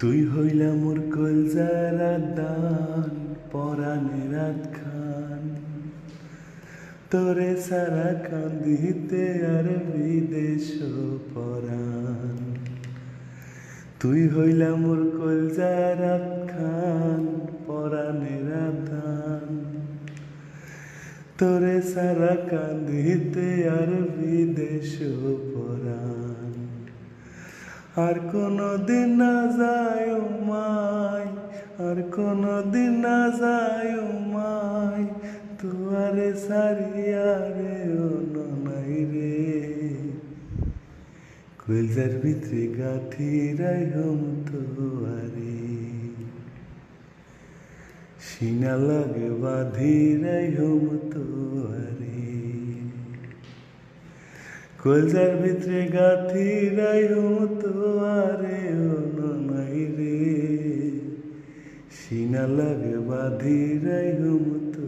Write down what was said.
তুই হইলা মোর কলজার দান পরাণের খান তোরে সারা কান্দিতে আর বিদেশ পরাণ তুই হইলা মোর কলজার খান পরাণের দান তোরে সারা কান্দিতে আর বিদেশ পরাণ আর কোনো দিন না যায় মাই আর কোনো দিন না যায় মাই তুয়ারে সারিয়ারে অন্য নাই রে কলজার ভিতরে গাথি রাইহম তোয়ারে সিনা লাগে বাঁধি রাইহম তোয়ারে কলজার ভিতরে গাথি রাইহম তোয়ারে নাই রে সিনা লাগে বাঁধি রাইহম তো